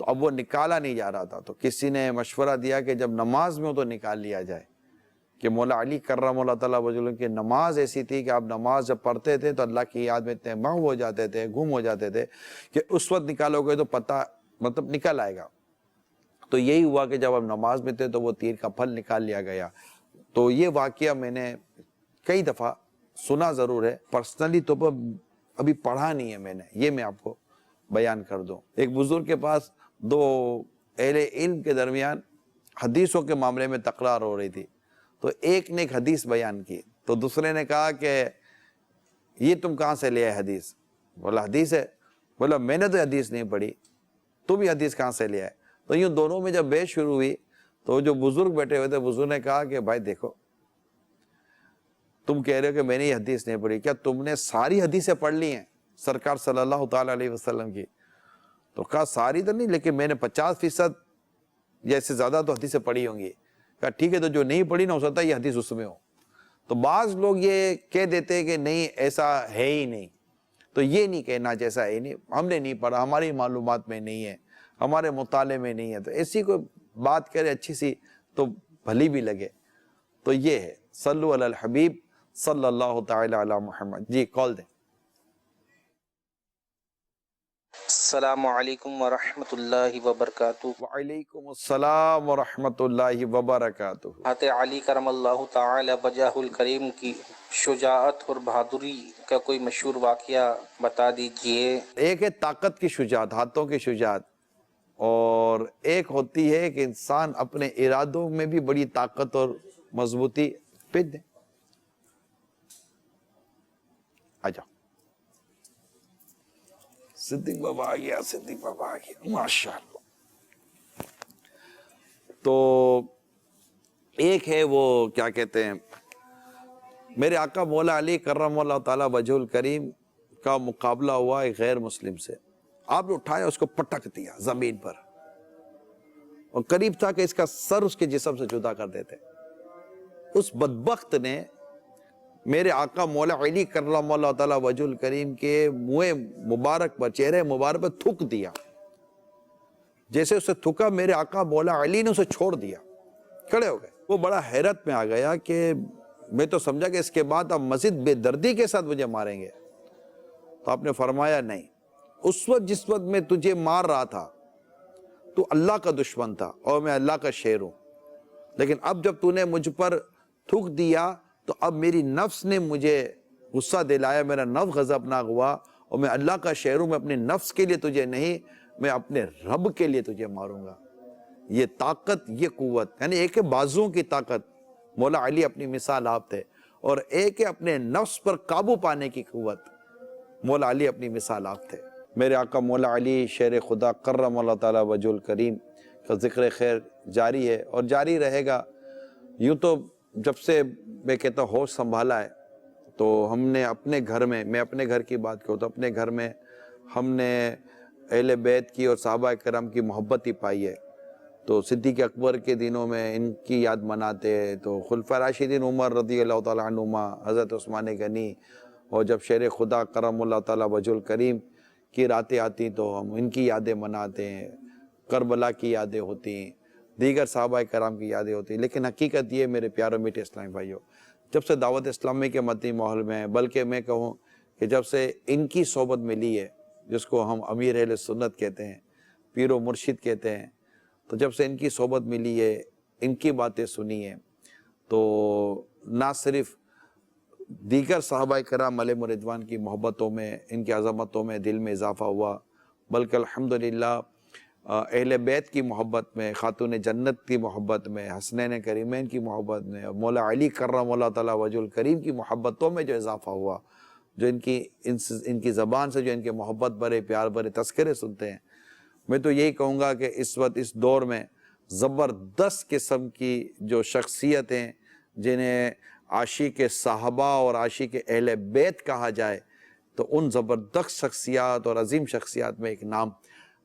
تو اب وہ نکالا نہیں جا رہا تھا. تو کسی نے مشورہ دیا کہ جب نماز میں ہو تو نکال لیا جائے، کہ مولا علی کرم اللہ تعالیٰ وجہ کی نماز ایسی تھی کہ آپ نماز جب پڑھتے تھے تو اللہ کی یاد میں اتنے مغو ہو جاتے تھے، گم ہو جاتے تھے کہ اس وقت نکالو گے تو پتہ مطلب نکل آئے گا۔ تو یہی ہوا کہ جب ہم نماز میں تھے تو وہ تیر کا پھل نکال لیا گیا۔ تو یہ واقعہ میں نے کئی دفعہ سنا ضرور ہے، پرسنلی تو ابھی پڑھا نہیں ہے میں نے، یہ میں آپ کو بیان کر دوں۔ ایک بزرگ کے پاس دو اہل علم کے درمیان حدیثوں کے معاملے میں تکرار ہو رہی تھی، تو ایک نے ایک حدیث بیان کی تو دوسرے نے کہا کہ یہ تم کہاں سے لے آئے حدیث؟ بولا حدیث ہے۔ بولا میں نے تو حدیث نہیں پڑھی، تم یہ حدیث کہاں سے لے آئے؟ تو یوں دونوں میں جب بحث شروع ہوئی تو جو بزرگ بیٹھے ہوئے تھے بزرگ نے کہا کہ بھائی دیکھو، تم کہہ رہے ہو کہ میں نے یہ حدیث نہیں پڑھی، کیا تم نے ساری حدیثیں پڑھ لی ہیں سرکار صلی اللہ تعالیٰ علیہ وسلم کی؟ تو کہا ساری تو نہیں، لیکن میں نے 50% یا اس سے زیادہ تو حدیثیں پڑھی ہوں گی۔ کہا ٹھیک ہے، تو جو نہیں پڑھی نہ ہو سکتا یہ حدیث اس میں ہو۔ تو بعض لوگ یہ کہہ دیتے ہیں کہ نہیں ایسا ہے ہی نہیں، تو یہ نہیں کہنا جیسا ہے نہیں، ہم نے نہیں پڑھا، ہماری معلومات میں نہیں ہے، ہمارے مطالعے میں نہیں ہے، تو ایسی کوئی بات کرے اچھی سی تو بھلی بھی لگے۔ تو یہ ہے، صلو علی الحبیب صلی اللہ تعالی علی محمد۔ جی کال دیں۔ السلام علیکم ورحمۃ اللہ وبرکاتہ۔ وعلیکم السلام ورحمۃ اللہ وبرکاتہ۔ حضرت علی کرم اللہ تعالی وجہ الکریم کی شجاعت اور بہادری کا کوئی مشہور واقعہ بتا دیجئے۔ ایک ہے طاقت کی شجاعت، ہاتھوں کی شجاعت، اور ایک ہوتی ہے کہ انسان اپنے ارادوں میں بھی بڑی طاقت اور مضبوطی پہ دے۔ آجا صدیق بابا آ گیا، صدیق بابا آ گیا، ماشاءاللہ۔ تو ایک ہے وہ کیا کہتے ہیں، میرے آقا مولا علی کرم اللہ تعالیٰ وجہ الکریم کا مقابلہ ہوا ایک غیر مسلم سے۔ آپ نے اٹھایا، اس کو پٹک دیا زمین پر، اور قریب تھا کہ اس کا سر اس کے جسم سے جدا کر دیتے۔ اس بدبخت نے میرے آقا مولا علی کرم اللہ تعالیٰ وجہ الکریم کے منہ مبارک پر، چہرے مبارک پر تھک دیا۔ جیسے اسے تھکا، میرے آقا مولا علی نے اسے چھوڑ دیا، کھڑے ہو گئے۔ وہ بڑا حیرت میں آ گیا کہ میں تو سمجھا کہ اس کے بعد آپ مزید بے دردی کے ساتھ مجھے ماریں گے۔ تو آپ نے فرمایا نہیں، اس وقت جس وقت میں تجھے مار رہا تھا تو اللہ کا دشمن تھا اور میں اللہ کا شیر ہوں، لیکن اب جب تو نے مجھ پر تھک دیا تو اب میری نفس نے مجھے غصہ دلایا، میرا نفس غضبناک ہوا، اور میں اللہ کا شیر ہوں، میں اپنے نفس کے لیے تجھے نہیں، میں اپنے رب کے لیے تجھے ماروں گا۔ یہ طاقت، یہ قوت، یعنی ایک ہے بازوؤں کی طاقت، مولا علی اپنی مثال آپ تھے، اور ایک ہے اپنے نفس پر قابو پانے کی قوت، مولا علی اپنی مثال آپ تھے۔ میرے آقا مولا علی شیر خدا کرم اللہ تعالیٰ وجہ الکریم کا ذکر خیر جاری ہے اور جاری رہے گا۔ یوں تو جب سے میں کہتا ہوں ہوش سنبھالا ہے تو ہم نے اپنے گھر میں، میں اپنے گھر کی بات کروں تو اپنے گھر میں ہم نے اہل بیت کی اور صحابہ کرام کی محبت ہی پائی ہے۔ تو صدیق اکبر کے دنوں میں ان کی یاد مناتے ہیں، تو خلفائے راشدین عمر رضی اللہ تعالیٰ عنہما، حضرت عثمان غنی، اور جب شیر خدا کرم اللہ تعالیٰ وجہ الکریم کی راتیں آتی تو ہم ان کی یادیں مناتے ہیں، کربلا کی یادیں ہوتی ہیں، دیگر صحابہ کرام کی یادیں ہوتی ہیں۔ لیکن حقیقت یہ میرے پیاروں میٹھے اسلامی بھائیوں، جب سے دعوت اسلامی کے مدنی ماحول میں، بلکہ میں کہوں کہ جب سے ان کی صحبت ملی ہے، جس کو ہم امیر اہل سنت کہتے ہیں، پیر و مرشد کہتے ہیں، تو جب سے ان کی صحبت ملی ہے، ان کی باتیں سنی ہیں، تو نہ صرف دیگر صحابہ کرام علیہ رضوان کی محبتوں میں، ان کی عظمتوں میں دل میں اضافہ ہوا، بلکہ الحمدللہ اہل بیت کی محبت میں، خاتون جنت کی محبت میں، حسنین کریمین کی محبت میں، مولا علی کرم اللہ تعالیٰ وجہ الکریم کی محبتوں میں جو اضافہ ہوا، جو ان کی زبان سے جو ان کے محبت بھرے، پیار بھرے تذکرے سنتے ہیں، میں تو یہی کہوں گا کہ اس وقت اس دور میں زبردست قسم کی جو شخصیتیں جنہیں عاشق صحابہ اور عاشق اہل بیت کہا جائے، تو ان زبردست شخصیات اور عظیم شخصیات میں ایک نام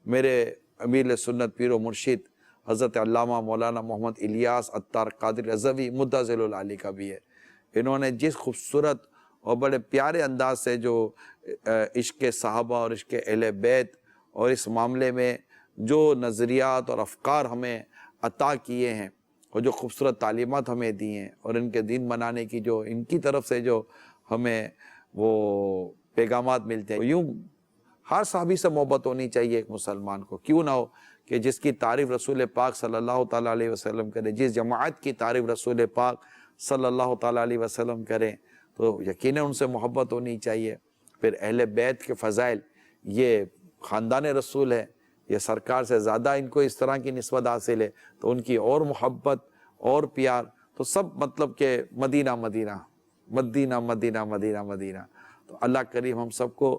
میرے امیر سنت پیر و مرشد حضرت علامہ مولانا محمد الیاس عطار قادری رضوی مدظل العالی کا بھی ہے۔ انہوں نے جس خوبصورت اور بڑے پیارے انداز سے جو عشق صحابہ اور عشق اہل بیت اور اس معاملے میں جو نظریات اور افکار ہمیں عطا کیے ہیں، اور جو خوبصورت تعلیمات ہمیں دی ہیں اور ان کے دین بنانے کی جو ان کی طرف سے جو ہمیں وہ پیغامات ملتے ہیں، یوں ہر صحابی سے محبت ہونی چاہیے ایک مسلمان کو. کیوں نہ ہو کہ جس کی تعریف رسول پاک صلی اللہ تعالیٰ علیہ وسلم کرے، جس جماعت کی تعریف رسول پاک صلی اللہ تعالیٰ علیہ وسلم کریں تو یقیناً ان سے محبت ہونی چاہیے. پھر اہل بیت کے فضائل، یہ خاندان رسول ہے، یہ سرکار سے زیادہ ان کو اس طرح کی نسبت حاصل ہے، تو ان کی اور محبت اور پیار، تو سب مطلب کہ مدینہ مدینہ مدینہ مدینہ مدینہ مدینہ. تو اللہ کریم ہم سب کو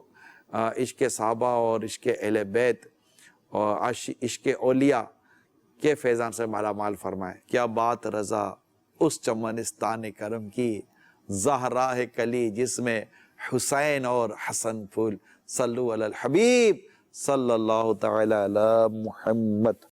عشق صحابہ اور عشق اہل بیت اور عشق اولیاء کے فیضان سے مالا مال فرمائے. کیا بات رضا اس چمنستان کرم کی، زہرا ہے کلی جس میں حسین اور حسن پھول. صلو علی الحبیب صلی اللہ تعالی علی محمد.